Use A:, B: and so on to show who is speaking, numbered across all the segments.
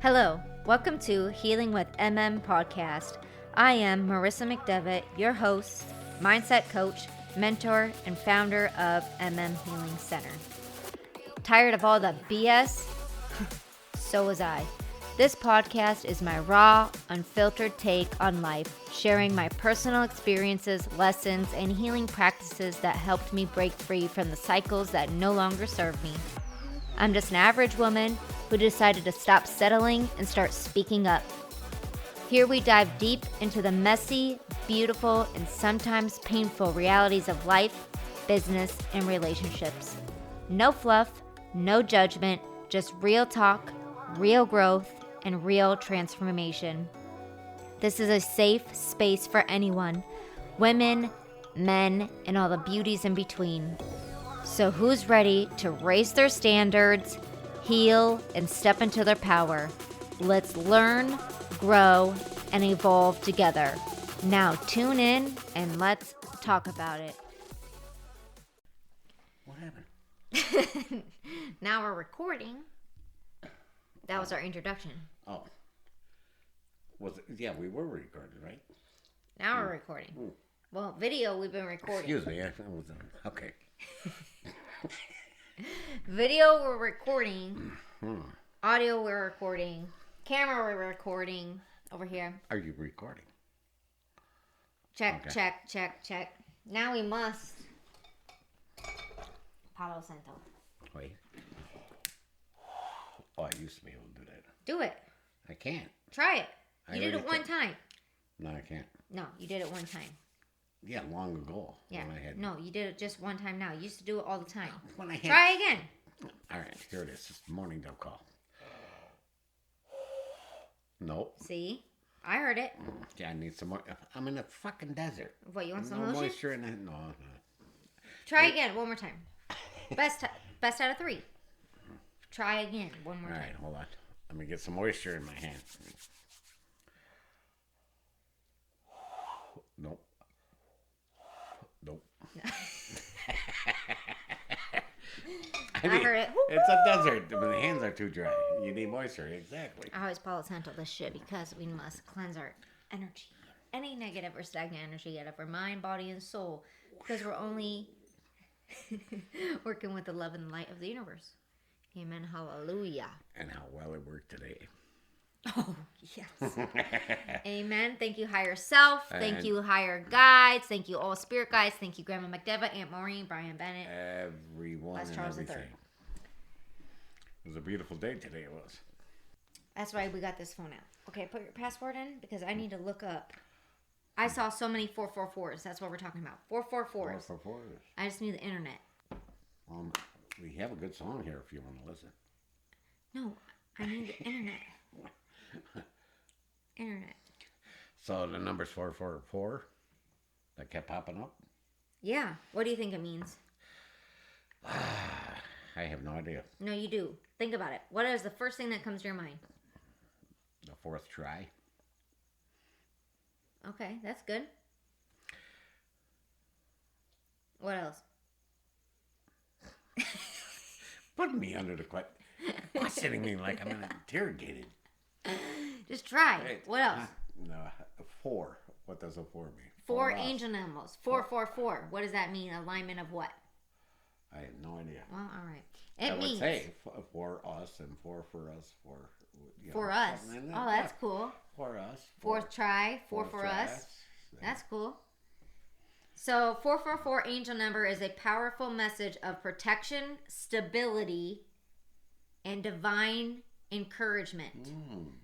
A: Hello, welcome to Healing with podcast. I am Marissa McDevitt, your host, mindset coach, mentor, and founder of Healing Center. Tired of all the BS? So was I. This podcast is my raw, unfiltered take on life, sharing my personal experiences, lessons, and healing practices that helped me break free from the cycles that no longer serve me. I'm just an average woman who decided to stop settling and start speaking up. Here we dive deep into the messy, beautiful, and sometimes painful realities of life, business, and relationships. No fluff, no judgment, just real talk, real growth, and real transformation. This is a safe space for anyone, women, men, and all the beauties in between. So who's ready to raise their standards, heal, and step into their power? Let's learn, grow, and evolve together. Now tune in and let's talk about it.
B: What happened?
A: Now we're recording. That was our introduction.
B: Oh. Was it? Yeah, we were recording, right?
A: Now we're recording. Well, video we've been recording.
B: Excuse me. Okay.
A: Video we're recording. Audio we're recording. Camera we're recording. Over here.
B: Are you recording?
A: Check, okay. check. Now we must. Palo Santo.
B: Wait. Oh, I used to be able to do that.
A: Do it.
B: I can't.
A: Try it. You did it one time.
B: No, I can't.
A: No, you did it one time.
B: Yeah, long ago.
A: Yeah. No, you did it just one time now. You used to do it all the time.
B: When I had...
A: Try again.
B: All right, here it is. It's the morning dove call. Nope.
A: See? I heard it.
B: Yeah, I need some more. I'm in a fucking desert.
A: What, you want some
B: lotion?
A: lotion?
B: Moisture in it? No.
A: Try again, one more time. Best out of 3. Try again, one more time.
B: All right, hold on. Let me get some moisture in my hand. Nope.
A: I heard it.
B: It's a desert. The hands are too dry. You need moisture. Exactly.
A: I always Palo Santo this shit because we must cleanse our energy. Any negative or stagnant energy out of our mind, body, and soul. Because we're only working with the love and light of the universe. Amen. Hallelujah.
B: And how well it worked today.
A: Oh, yes. Amen. Thank you, higher self. Thank you, higher guides. Thank you, all spirit guides. Thank you, Grandma McDevitt, Aunt Maureen, Brian Bennett.
B: Everyone and
A: Charles
B: everything.
A: III.
B: It was a beautiful day today, it was.
A: That's why we got this phone out. Okay, put your password in because I need to look up. I saw so many 444s. That's what we're talking about. 444s.
B: 444s.
A: I just need the internet.
B: We have a good song here if you want to listen.
A: No, I need the internet. Internet.
B: So the number's 444 that kept popping up?
A: Yeah. What do you think it means?
B: I have no idea.
A: No, you do. Think about it. What is the first thing that comes to your mind?
B: The fourth try.
A: Okay, that's good. What else?
B: Putting me under the questioning me like I'm interrogated.
A: Just try. What else?
B: No, 4. What does a 4 mean?
A: 4 angel numbers. 444. What does that mean? Alignment of what?
B: I have no idea.
A: Well, all right.
B: I would say for us and for us.
A: For us.
B: Like that.
A: Oh, that's cool.
B: For us.
A: Fourth try. 4 for us. That's cool. So 444 angel number is a powerful message of protection, stability, and divine encouragement,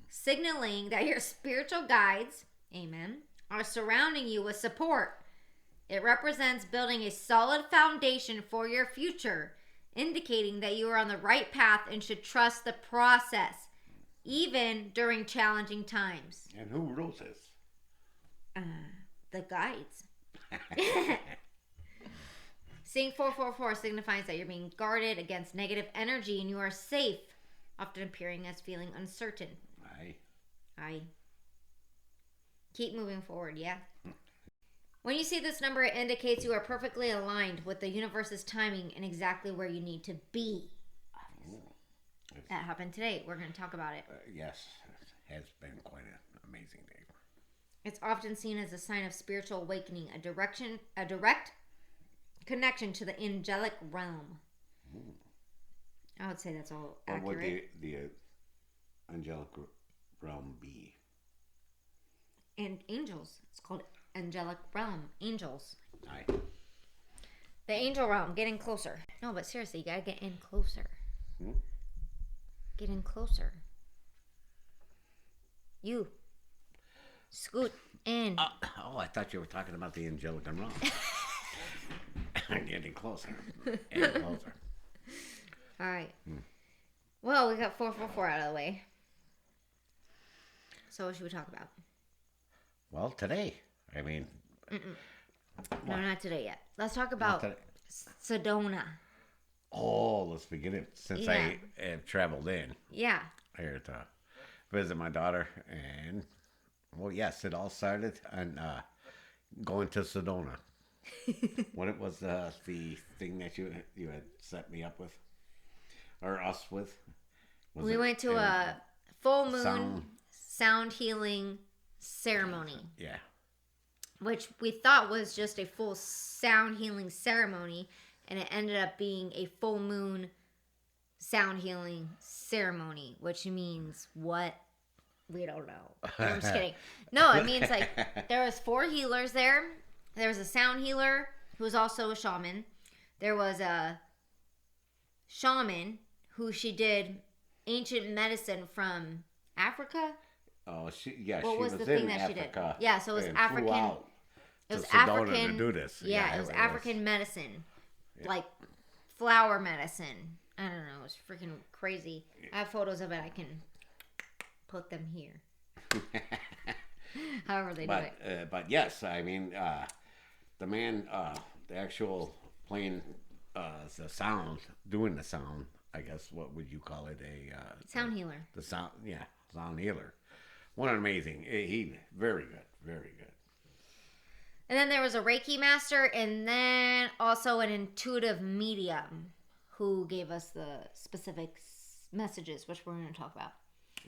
A: signaling that your spiritual guides, amen, are surrounding you with support. It represents building a solid foundation for your future, indicating that you are on the right path and should trust the process, even during challenging times.
B: And who wrote this?
A: The guides. Seeing 444 signifies that you're being guarded against negative energy and you are safe, often appearing as feeling uncertain. Aye. Keep moving forward, yeah? When you see this number, it indicates you are perfectly aligned with the universe's timing and exactly where you need to be. Obviously. That happened today. We're going to talk about it.
B: Yes, it has been quite an amazing day.
A: It's often seen as a sign of spiritual awakening, a direct connection to the angelic realm.
B: Ooh.
A: I would say that's all
B: What
A: accurate.
B: would the angelic realm be?
A: And angels. It's called angelic realm. Angels.
B: Aye.
A: The angel realm. Getting closer. No, but seriously, you gotta get in closer. Get in closer. You. Scoot in.
B: I thought you were talking about the angelic realm. Getting closer and closer.
A: All right. Well, we got 444 out of the way. So what should we talk about?
B: Well, today. I mean.
A: No, not today yet. Let's talk about Sedona.
B: Oh, let's begin it. Since I have traveled in.
A: Yeah.
B: Here to visit my daughter. And, well, yes, it all started on going to Sedona. What was the thing that you had set me up with? Or us with?
A: We went to a full moon sound healing ceremony.
B: Yeah.
A: Which we thought was just a full sound healing ceremony. And it ended up being a full moon sound healing ceremony. Which means what? We don't know. I'm just kidding. No, it means like there was 4 healers there. There was a sound healer who was also a shaman. There was a shaman who she did ancient medicine from Africa.
B: Oh, she
A: What was
B: was
A: the thing
B: in
A: that
B: Africa.
A: she did? Yeah, so it was
B: and
A: African.
B: flew out
A: It was
B: to Sedona
A: African.
B: to do this.
A: Yeah, it was African medicine, like flower medicine. I don't know. It was freaking crazy. I have photos of it. I can put them here. However they do it.
B: But yes, I mean, the man, the actual playing the sound, doing the sound, I guess, what would you call it?
A: Sound healer.
B: The sound, sound healer. What an amazing, he, very good, very good.
A: And then there was a Reiki master, and then also an intuitive medium who gave us the specific messages, which we're going to talk about.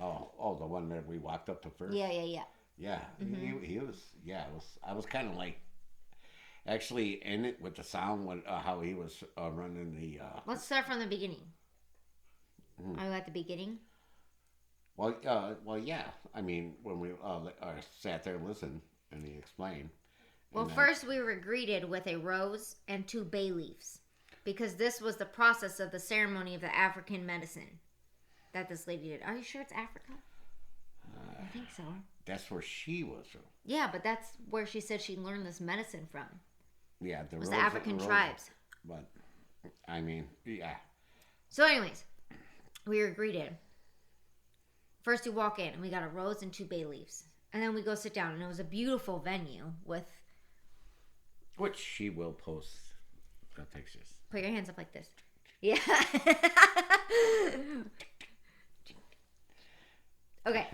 B: Oh, the one that we walked up to first?
A: Yeah.
B: Yeah, he was, I was kind of like, actually in it with the sound, how he was running the...
A: Let's start from the beginning. Are you at the beginning?
B: Well, yeah. I mean, when we sat there and listened, and he explained.
A: Well, first we were greeted with a rose and 2 bay leaves, because this was the process of the ceremony of the African medicine that this lady did. Are you sure it's Africa? I think so.
B: That's where she was from.
A: Yeah, but that's where she said she learned this medicine from.
B: Yeah,
A: it was the African tribes.
B: But, I mean, yeah.
A: So anyways, we were greeted. First you walk in, and we got a rose and 2 bay leaves. And then we go sit down, and it was a beautiful venue with...
B: Which she will post the pictures.
A: Put your hands up like this. Yeah. Okay.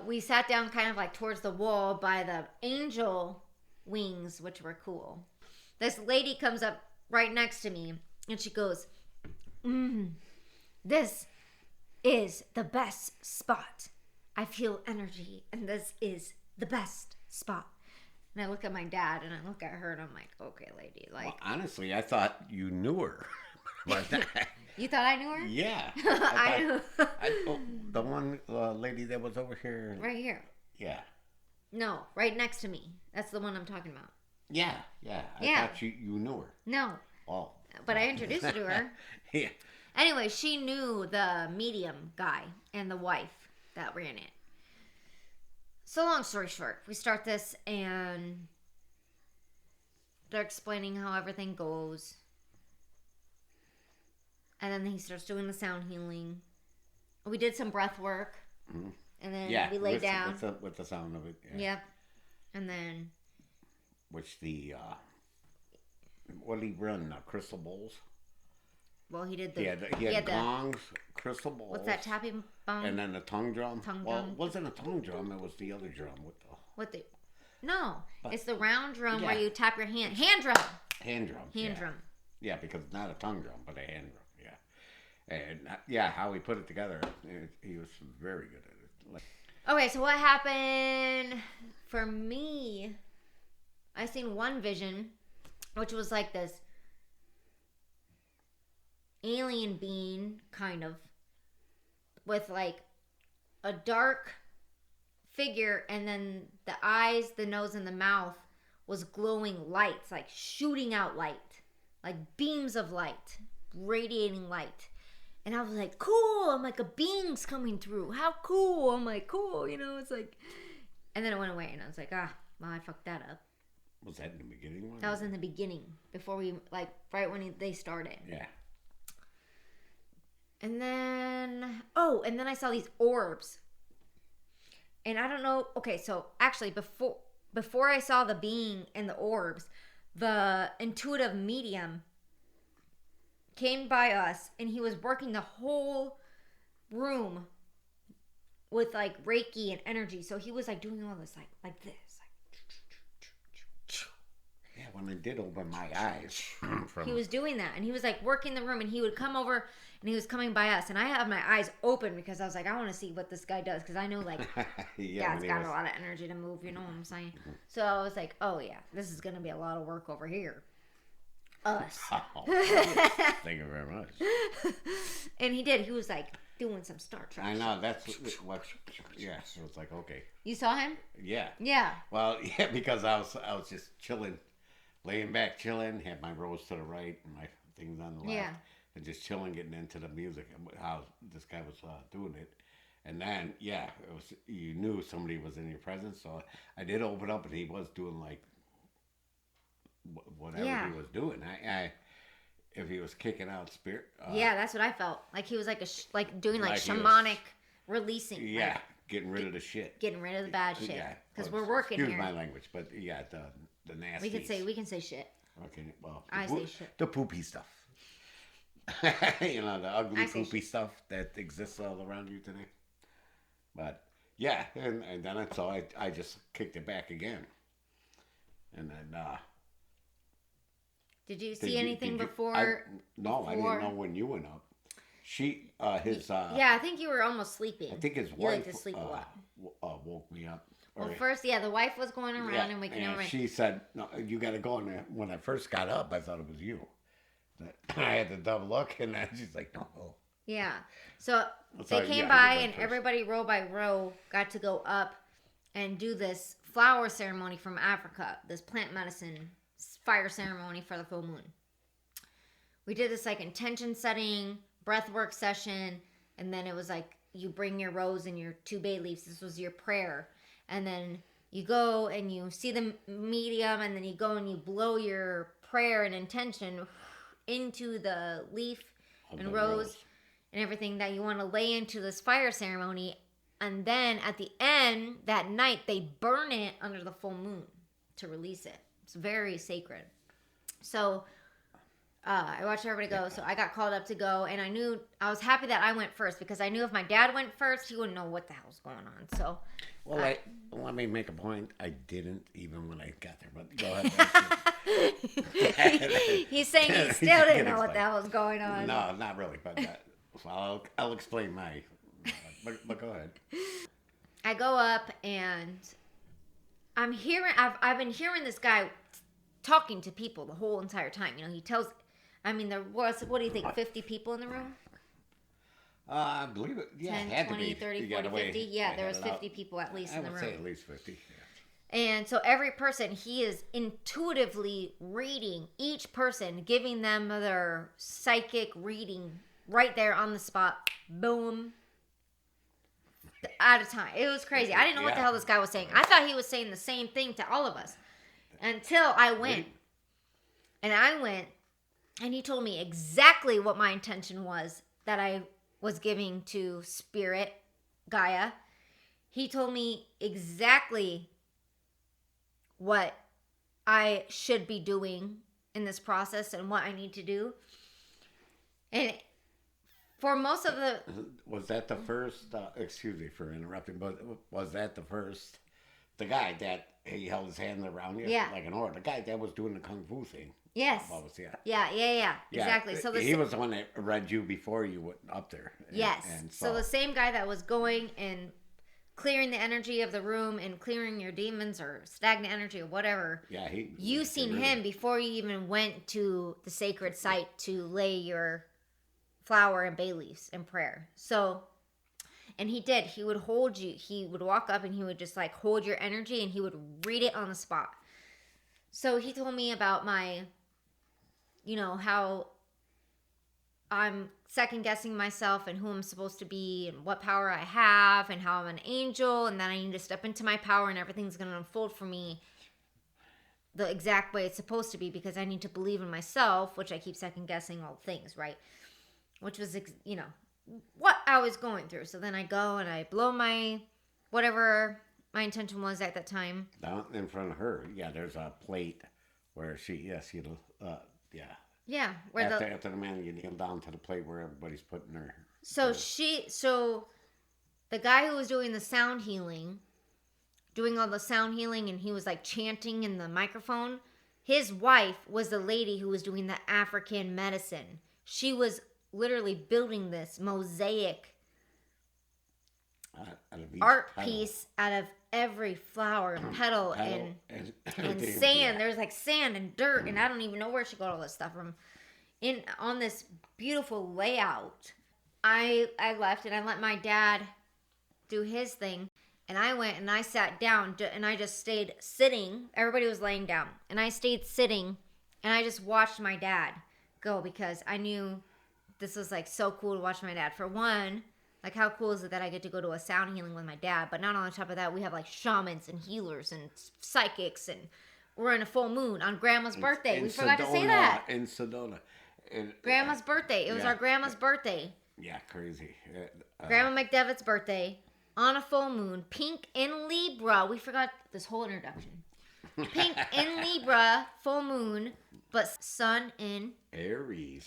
A: We sat down kind of like towards the wall by the angel wings, which were cool. This lady comes up right next to me, and she goes, this is the best spot. I feel energy, and this is the best spot. And I look at my dad, and I look at her, and I'm like, okay, lady. Like,
B: well, honestly, I thought you knew her.
A: You thought I knew her?
B: Yeah.
A: I
B: knew. The one lady that was over here.
A: Right here.
B: Yeah.
A: No, right next to me. That's the one I'm talking about.
B: Yeah. I thought you knew her.
A: No.
B: Oh.
A: But I introduced her to her.
B: Yeah.
A: Anyway, she knew the medium guy and the wife that ran it. So long story short, we start this and they're explaining how everything goes. And then he starts doing the sound healing. We did some breath work. Mm-hmm. And then we laid down.
B: With the sound of it.
A: Yeah. Yep. And then...
B: Which what did he run? Crystal bowls?
A: Well, he did the...
B: He had gongs, crystal bowls.
A: What's that, tapping bone?
B: And then the tongue drum.
A: Drum.
B: It wasn't a tongue drum. It was the other drum.
A: No, it's the round drum where you tap your hand. Hand drum.
B: Hand drum.
A: Hand drum.
B: Yeah, because it's not a tongue drum, but a hand drum. Yeah. And yeah, how he put it together, he was very good at it. Like,
A: Okay, so what happened for me? I seen one vision, which was like this alien being, kind of, with like a dark figure, and then the eyes, the nose, and the mouth was glowing lights, like shooting out light, like beams of light, radiating light. And I was like, cool. I'm like, a being's coming through. How cool. I'm like, cool. You know, it's like, and then it went away, and I was like, well, I fucked that up.
B: was that in the beginning one?
A: That was in the beginning, before we, like, right when they started.
B: Yeah.
A: And then, and then I saw these orbs. And I don't know. Okay, so actually, before I saw the being and the orbs, the intuitive medium came by us, and he was working the whole room with like Reiki and energy. So he was like doing all this like this.
B: Yeah, when I did open my eyes.
A: He was doing that, and he was like working the room, and he would come over, and he was coming by us, and I had my eyes open because I was like, I want to see what this guy does, because I know like Dad's got a lot of energy to move, you know what I'm saying? So I was like, oh yeah, this is gonna be a lot of work over here. Us.
B: Oh, thank you very much.
A: And he did. He was like doing some Star Trek.
B: I know, that's what. Yeah, so it's like, okay.
A: You saw him?
B: Yeah.
A: Yeah.
B: Well, yeah, because I was just chilling, laying back, chilling, had my rose to the right and my things on the left,
A: Yeah.
B: and just chilling, getting into the music and how this guy was doing it. And then, yeah, it was, you knew somebody was in your presence, so I did open up, and he was doing like whatever he was doing. I if he was kicking out spirit.
A: Yeah, that's what I felt. Like he was like doing like
B: he
A: shamanic releasing.
B: Yeah,
A: like,
B: getting rid of the shit.
A: Getting rid of the bad shit.
B: Yeah,
A: because we're working
B: excuse
A: here.
B: my language, but yeah, the nasty.
A: We can say shit.
B: Okay, well,
A: I say shit.
B: The poopy stuff. You know, the ugly poopy stuff that exists all around you today. But yeah, and then I just kicked it back again, and then.
A: Did you see anything before?
B: No, I didn't know when you went up. She, his.
A: Yeah, I think you were almost sleeping.
B: I think his
A: you
B: wife
A: like to sleep a lot.
B: Woke me up.
A: Well, first, the wife was going around and waking everyone.
B: She said, "No, you got to go." And when I first got up, I thought it was you. I had to double look, and then she's like, "No."
A: Yeah. So they came by, and everybody row by row got to go up and do this flower ceremony from Africa. This plant medicine fire ceremony for the full moon. We did this like intention setting, breath work session, and then it was like you bring your rose and your 2 bay leaves. This was your prayer. And then you go and you see the medium, and then you go and you blow your prayer and intention into the leaf and rose and everything that you want to lay into this fire ceremony. And then at the end, that night, they burn it under the full moon to release it. It's very sacred. So I watched everybody go. So I got called up to go, and I was happy that I went first, because I knew if my dad went first, he wouldn't know what the hell was going on. So,
B: well, let me make a point. I didn't even when I got there, but go ahead.
A: He's saying he still didn't know what the hell was going on.
B: No, not really, but I'll explain my. But go ahead.
A: I go up, and I've been hearing this guy talking to people the whole entire time. You know, he tells, there was, what do you think, 50 people in the room?
B: I believe it. Yeah,
A: 10,
B: it had
A: 20,
B: to be.
A: 30, 40, 50. Yeah, there was 50 people at least in the room.
B: I would say at least 50. Yeah.
A: And so every person, he is intuitively reading each person, giving them their psychic reading right there on the spot. Boom. At a time. It was crazy. I didn't know what the hell this guy was saying. I thought he was saying the same thing to all of us until I went. And I went, and he told me exactly what my intention was that I was giving to Spirit, Gaia. He told me exactly what I should be doing in this process and what I need to do. And for most of the...
B: Was that the first... excuse me for interrupting, but was that the guy that he held his hand around you?
A: Yeah.
B: Like an order. The guy that was doing the Kung Fu thing.
A: Yes. Yeah. Exactly. So
B: he was the one that read you before you went up there.
A: Yes. And so the same guy that was going and clearing the energy of the room and clearing your demons or stagnant energy or whatever.
B: Yeah,
A: you seen him before you even went to the sacred site to lay your flower and bay leaves in prayer. So, and he did. He would hold you. He would walk up and he would just like hold your energy and he would read it on the spot. So he told me about my, how I'm second guessing myself and who I'm supposed to be and what power I have and how I'm an angel and then I need to step into my power and everything's going to unfold for me the exact way it's supposed to be because I need to believe in myself, which I keep second guessing all things, right? Which was, what I was going through. So then I go and I blow my, whatever my intention was at that time.
B: Down in front of her, there's a plate where yeah.
A: Yeah,
B: where after the man, you kneel down to the plate where everybody's putting their.
A: So the guy who was doing the sound healing, and he was like chanting in the microphone. His wife was the lady who was doing the African medicine. She was literally building this mosaic art piece out of every flower and petal and sand. Yeah. There was like sand and dirt, and I don't even know where she got all this stuff from. On this beautiful layout, I left and I let my dad do his thing, and I went and I sat down and I just stayed sitting. Everybody was laying down, and I stayed sitting, and I just watched my dad go because I knew this was like so cool to watch my dad. For one, like how cool is it that I get to go to a sound healing with my dad? But not on top of that, we have like shamans and healers and psychics, and we're in a full moon on Grandma's birthday. We forgot to say that.
B: In Sedona.
A: Grandma's birthday. It was our grandma's birthday.
B: Yeah, crazy.
A: Grandma McDevitt's birthday on a full moon. Pink in Libra. We forgot this whole introduction. Pink in Libra, full moon, but sun in
B: Aries.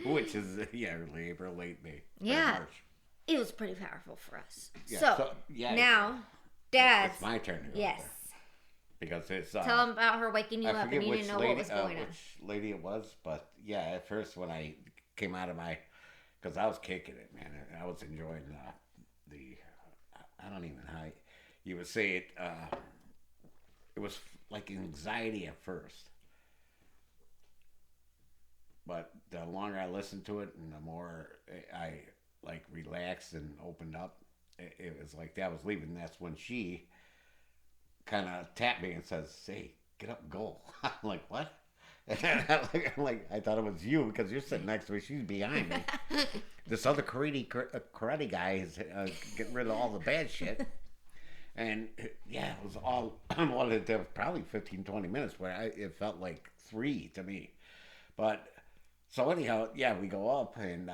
B: Which is, Libra, late May.
A: Yeah.
B: March.
A: It was pretty powerful for us.
B: Yeah,
A: so now, Dad.
B: It's my turn to go.
A: Yes.
B: There. Because it's...
A: Tell him about her waking you up and you didn't know what was going on.
B: Which lady it was, but at first when I came out of my... Because I was kicking it, man. I was enjoying I don't even know how you would say it. It was like anxiety at first. But the longer I listened to it and the more I like relaxed and opened up, it was like that was leaving. That's when she kind of tapped me and says, "Hey, get up and go." I'm like, "What?" And I'm like, I thought it was you because you're sitting next to me. She's behind me. This other karate guy is getting rid of all the bad shit. And it was all, probably 15, 20 minutes where it felt like 3 to me. But, so anyhow, we go up and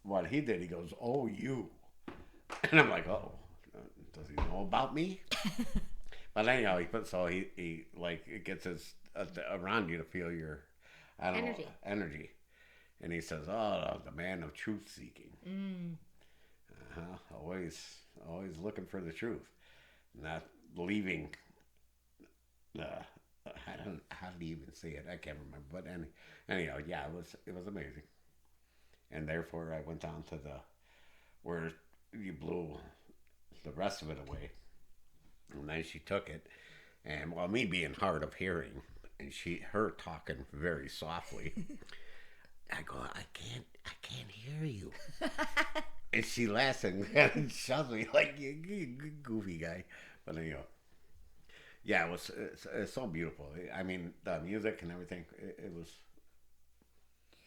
B: what he did, he goes, "Oh, you." And I'm like, "Oh, does he know about me?" But anyhow, he like, it gets his, around you to feel your, energy. And he says, "Oh, the man of truth seeking." Always looking for the truth. Not leaving how do you even say it? I can't remember. But anyhow, it was amazing. And therefore I went down to where you blew the rest of it away. And then she took it, and me being hard of hearing, and her talking very softly, I go, I can't hear you. And she laughs and shoves me like, "You goofy guy." But anyhow, it's so beautiful. I mean, the music and everything, it was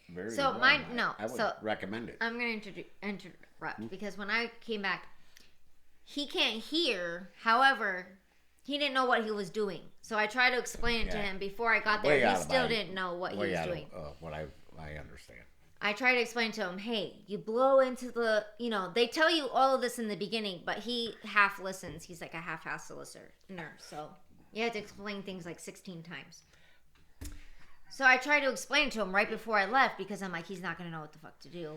B: very.
A: So
B: I would recommend it.
A: I'm going to interrupt because when I came back, he can't hear. However, he didn't know what he was doing. So I tried to explain it to him before I got there. He still didn't know what he was doing.
B: What I understand.
A: I tried to explain to him, hey, you blow into the, they tell you all of this in the beginning, but he half listens. He's like a half-assed listener. So you have to explain things like 16 times. So I tried to explain it to him right before I left because I'm like, he's not going to know what the fuck to do.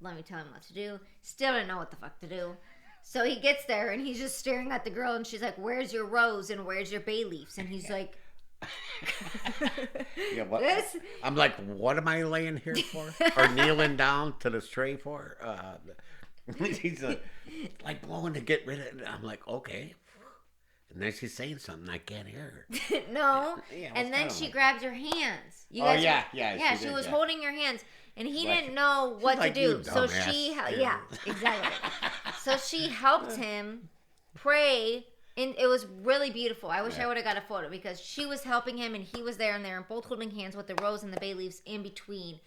A: Let me tell him what to do. Still didn't know what the fuck to do. So he gets there and he's just staring at the girl and she's like, "Where's your rose and where's your bay leaves?" And he's like,
B: Yeah, what?
A: This
B: I'm like, what am I laying here for? Or kneeling down to this tray for? She's like blowing to get rid of it. I'm like, okay. And then she's saying something I can't hear her.
A: no,
B: Yeah, it was
A: and then
B: kinda
A: she
B: like-
A: grabbed your hands. You
B: Oh,
A: guys
B: yeah,
A: were-
B: yeah,
A: yeah.
B: she
A: She
B: did,
A: was
B: yeah.
A: holding your hands, and he
B: Like-
A: didn't know what
B: like,
A: to
B: "You
A: do. So
B: dumbass."
A: she,
B: Yeah.
A: yeah, exactly. So she helped him pray, and it was really beautiful. I wish I would have got a photo because she was helping him, and he was there and both holding hands with the rose and the bay leaves in between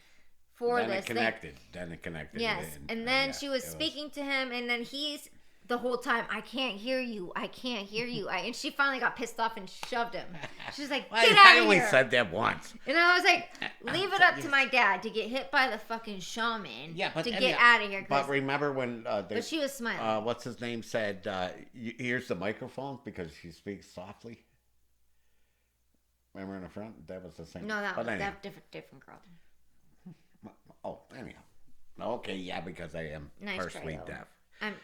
A: for
B: Then
A: this
B: it connected. Then it connected.
A: Yes, and then
B: yeah,
A: she was
B: it
A: speaking to him, and then he's the whole time, I can't hear you, I can't hear you. And she finally got pissed off and shoved him. She was like, get out
B: I
A: of
B: only
A: here.
B: said that once.
A: And I was like, leave it up to my dad to get hit by the fucking shaman to get out of here.
B: But remember when
A: But she was smiling.
B: what's his name said, here's the microphone because she speaks softly. Remember in the front? That was the same.
A: No, that was
B: anyhow.
A: that different girl.
B: Oh, anyhow. Okay, yeah, because I am
A: Nice
B: partially
A: try, though.
B: deaf.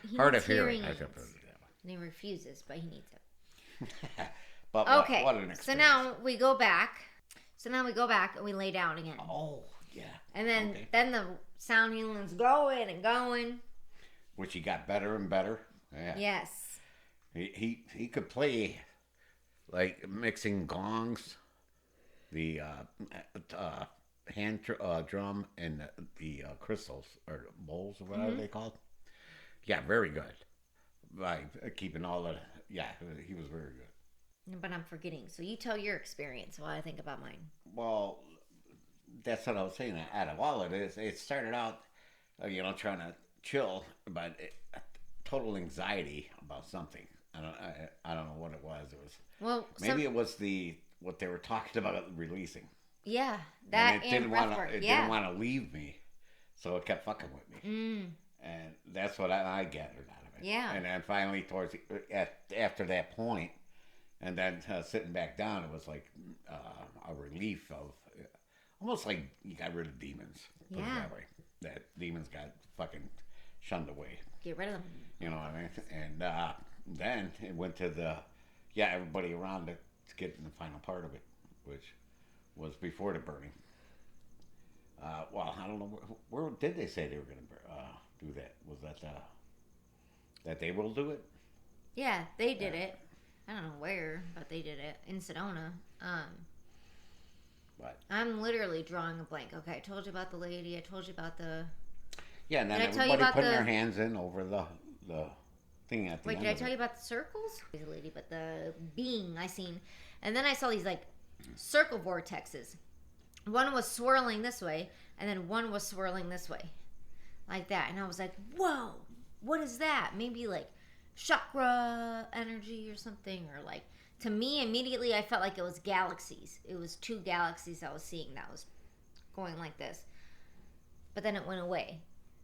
A: He
B: Hard
A: needs
B: of hearing.
A: hearing
B: I
A: aids.
B: should put it that way.
A: And he refuses, but he needs it.
B: But
A: Okay,
B: what an experience.
A: so now we go back. And we lay down again.
B: Oh, yeah.
A: And then
B: Okay.
A: then the sound healing's going and going.
B: Which he got better and better. Yeah.
A: Yes.
B: He could play like mixing gongs, the hand drum, and the crystals or bowls or whatever they called. Yeah, very good. Like keeping all the he was very good.
A: But I'm forgetting. So you tell your experience while I think about mine.
B: Well, that's what I was saying. Out of all of this, it started out, trying to chill, but total anxiety about something. I don't know what it was. It was maybe it was what they were talking about releasing.
A: Yeah, that
B: and it
A: and
B: didn't
A: breath
B: want
A: work.
B: to. It
A: Yeah.
B: didn't want to leave me, so it kept fucking with me. And that's what I gathered out of it.
A: Yeah.
B: And then finally, after that point, and then sitting back down, it was like a relief of almost like you got rid of demons. Put it that way. That demons got fucking shunned away.
A: Get rid of them.
B: You know what I mean? And then it went to everybody around it to get in the final part of it, which was before the burning. Well, I don't know where did they say they were going to do that? Was that that they will do it?
A: Yeah, they did it. I don't know where, but they did it in Sedona.
B: What?
A: I'm literally drawing a blank. Okay, I told you about the lady. I told you about the.
B: Yeah, and then
A: Did I tell you
B: everybody
A: about
B: putting
A: the-
B: their hands in over the thing at the
A: Wait,
B: end.
A: did I
B: of
A: tell
B: it.
A: you about the circles? The lady, but the being I seen, and then I saw these like circle vortexes. One was swirling this way, and then one was swirling this way, like that. And I was like, "Whoa, what is that? Maybe like chakra energy or something, or like." To me, immediately, I felt like it was galaxies. It was two galaxies I was seeing that was going like this. But then it went away.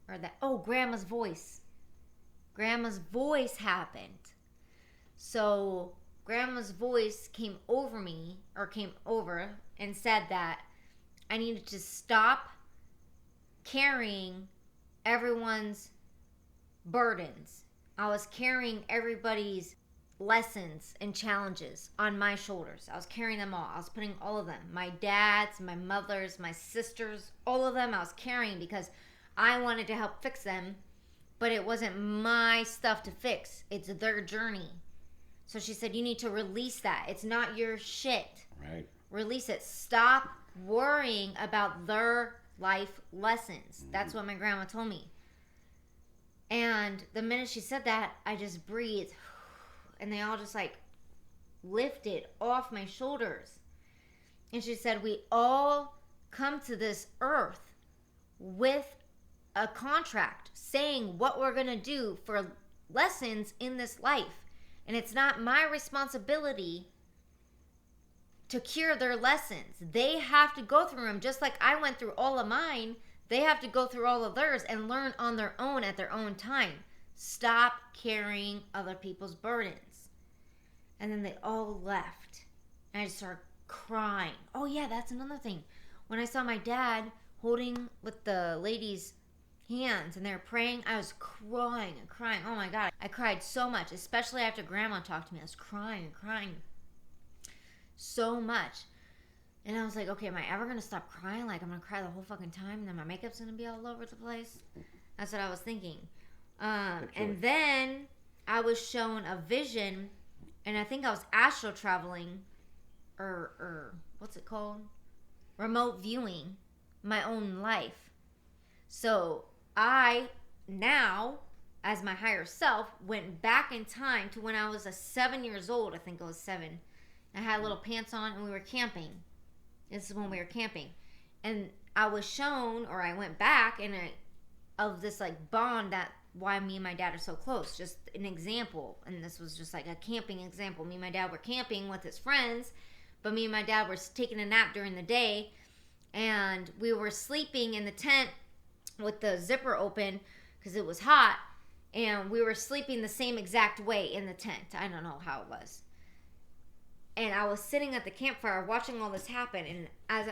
A: Or that, Grandma's voice. Grandma's voice happened. So, Grandma's voice came over and said that I needed to stop carrying everyone's burdens. I was carrying everybody's lessons and challenges on my shoulders. I was carrying them all. I was putting all of them. My dad's, my mother's, my sister's, all of them I was carrying because I wanted to help fix them, but it wasn't my stuff to fix. It's their journey. So she said, you need to release that. It's not your shit.
B: Right.
A: Release it. Stop worrying about their life lessons. That's what my grandma told me. And the minute she said that, I just breathed. And they all just like lifted off my shoulders. And she said, we all come to this earth with a contract saying what we're going to do for lessons in this life. And it's not my responsibility to cure their lessons. They have to go through them just like I went through all of mine. They have to go through all of theirs and learn on their own at their own time. Stop carrying other people's burdens. And then they all left. And I just started crying. Oh yeah, that's another thing. When I saw my dad holding with the lady's hands and they were praying, I was crying and crying. Oh my God. I cried so much, especially after Grandma talked to me. I was crying and crying. so much. And I was like, okay, am I ever going to stop crying? Like, I'm going to cry the whole fucking time and then my makeup's going to be all over the place? That's what I was thinking. And then I was shown a vision, and I think I was astral traveling, or what's it called? Remote viewing my own life. So I now, as my higher self, went back in time to when I was 7 years old. I think I was 7. I had little pants on, and we were camping. This is when we were camping. And I was shown, or I went back, and of this like bond that why me and my dad are so close. Just an example. And this was just like a camping example. Me and my dad were camping with his friends, but me and my dad were taking a nap during the day, and we were sleeping in the tent with the zipper open because it was hot, and we were sleeping the same exact way in the tent. I don't know how it was. And I was sitting at the campfire watching all this happen, and as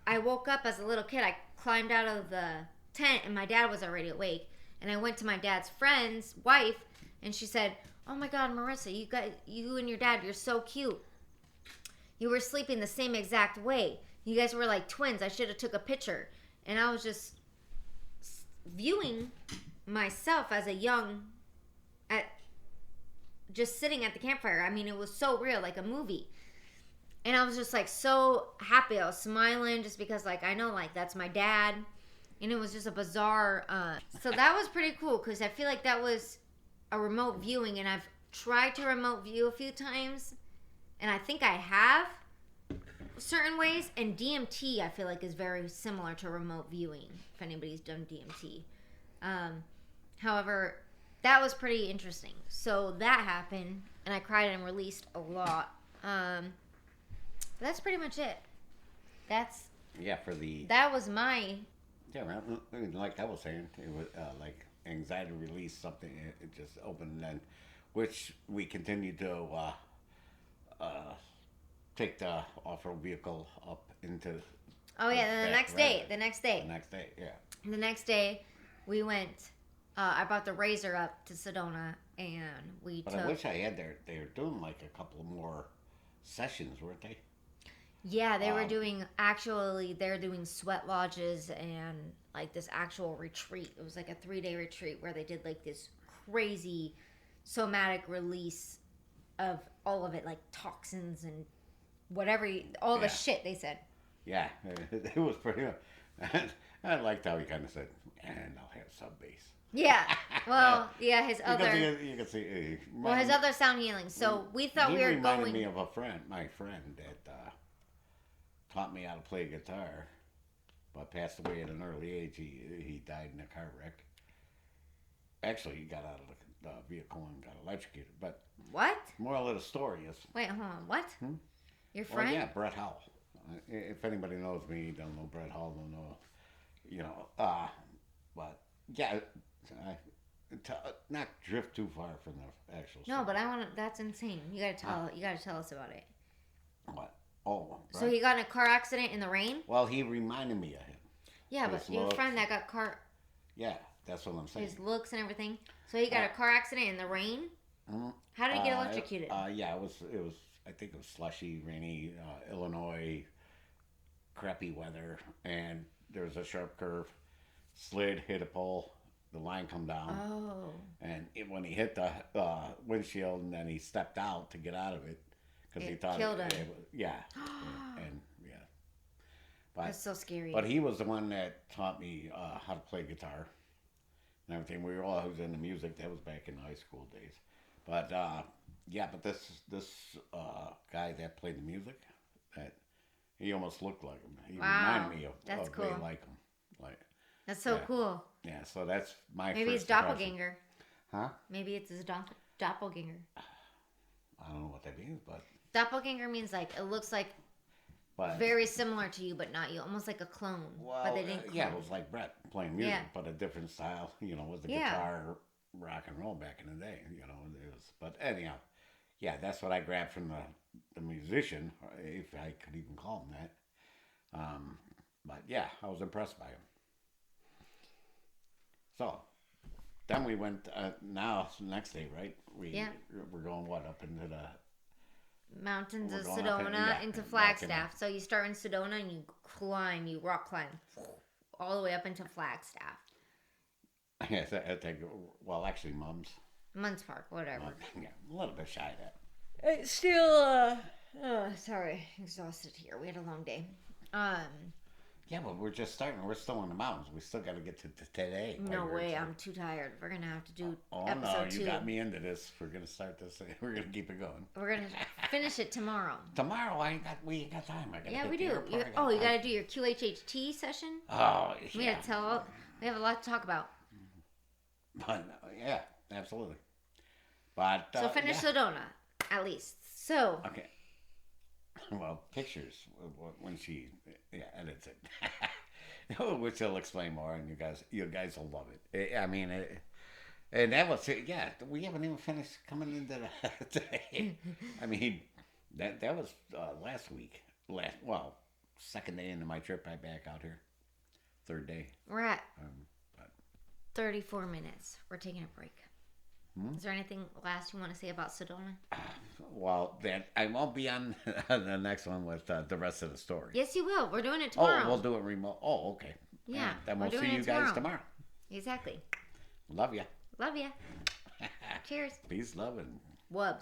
A: I woke up as a little kid, I climbed out of the tent, and my dad was already awake. And I went to my dad's friend's wife, and she said, "Oh my God, Marissa, you and your dad, you're so cute. You were sleeping the same exact way. You guys were like twins. I should have took a picture." And I was just viewing myself as a young, just sitting at the campfire. I mean, it was so real, like a movie. And I was just like so happy. I was smiling just because like I know like that's my dad. And it was just a bizarre, so that was pretty cool because I feel like that was a remote viewing, and I've tried to remote view a few times, and I think I have certain ways, and DMT I feel like is very similar to remote viewing, if anybody's done DMT. However, that was pretty interesting. So that happened, and I cried and released a lot. That's pretty much it. That was my...
B: Yeah, like I was saying, it was like anxiety release, something. It just opened, and then, which we continued to take the off-road vehicle up into.
A: Oh yeah, the next day.
B: The next day, yeah.
A: The next day, we went. I brought the Razor up to Sedona, and we.
B: But I wish I had there. They were doing like a couple more sessions, weren't they?
A: Yeah, they were doing they're doing sweat lodges and like this actual retreat. It was like a 3-day retreat where they did like this crazy somatic release of all of it, like toxins and whatever, the shit they said.
B: Yeah, it was pretty. I liked how he kind of said, "And I'll have sub bass."
A: Yeah, well, yeah, his other.
B: Because you can see.
A: His other sound healing. So we thought we were going.
B: He reminded me of my friend that taught me how to play guitar, but passed away at an early age. He died in a car wreck. Actually, he got out of the vehicle and got electrocuted. But
A: what?
B: Moral of the story is.
A: Wait, hold on. What? Your friend?
B: Well, yeah, Brett Howell. If anybody knows me, don't know Brett Howell, don't know, but yeah, not drift too far from the actual story.
A: No, but I want to. That's insane. You gotta tell. You gotta tell us about it.
B: What? Oh. Right.
A: So he got in a car accident in the rain?
B: Well, he reminded me of him.
A: Yeah, but your friend that got car.
B: Yeah, that's what I'm saying.
A: His looks and everything. So he got a car accident in the rain.
B: Mm-hmm.
A: How did he get electrocuted?
B: Yeah, it was. I think it was slushy, rainy, Illinois, crappy weather, and there was a sharp curve. Slid, hit a pole. The line come down.
A: Oh.
B: And when he hit the windshield, and then he stepped out to get out of it because he thought
A: killed him.
B: Yeah. And yeah. But,
A: that's so scary.
B: But he was the one that taught me how to play guitar and everything. We were all who was into music. That was back in high school days. But yeah, but this guy that played the music, that he almost looked like him. He reminded me of
A: cool.
B: way like him. Like.
A: That's so cool.
B: Yeah, so that's my
A: Maybe
B: first
A: it's doppelganger.
B: Huh?
A: Maybe it's his doppelganger.
B: I don't know what that means, but...
A: Doppelganger means like, it looks like very similar to you, but not you. Almost like a clone.
B: Well,
A: but they didn't clone.
B: Yeah, it was like Brett playing music, but a different style. Was the guitar rock and roll back in the day. It was. But anyhow, yeah, that's what I grabbed from the musician, if I could even call him that. But yeah, I was impressed by him. So, then we went, now, next day, right? We're going, up into
A: mountains
B: We're
A: of
B: going up
A: Sedona into
B: and back
A: Flagstaff. So you start in Sedona and you rock climb all the way up into Flagstaff.
B: Yes, I think. Well, actually,
A: Munds Park, whatever.
B: Yeah, a little bit shy of that.
A: It's still, sorry, exhausted here. We had a long day.
B: Yeah, but we're just starting. We're still in the mountains. We still got to get to today.
A: No way, I'm too tired. We're gonna have to do
B: Oh
A: episode
B: no, you
A: 2.
B: got me into this. We're gonna start this. We're gonna keep it going.
A: We're gonna finish it tomorrow.
B: Tomorrow, we ain't got time. I gotta
A: Yeah, we
B: hit the
A: do.
B: airport.
A: You gotta do your QHHT session.
B: Oh,
A: We
B: yeah.
A: gotta tell. We have a lot to talk about.
B: But yeah, absolutely. But
A: So finish Sedona, at least. So.
B: Okay. Well, pictures when she edits it, which will explain more, and you guys will love it. I mean, and that was we haven't even finished coming into that today. I mean, that was last week. Second day into my trip back out here. Third day.
A: We're at 34 minutes. We're taking a break. Is there anything last you want to say about Sedona?
B: Well, that I won't be on the next one with the rest of the story.
A: Yes, you will. We're doing it tomorrow.
B: Oh, we'll do it remote. Oh, okay.
A: Yeah.
B: Then we'll see you guys tomorrow.
A: Exactly.
B: Love ya.
A: Love ya. Cheers.
B: Peace, love, and
A: Wubs.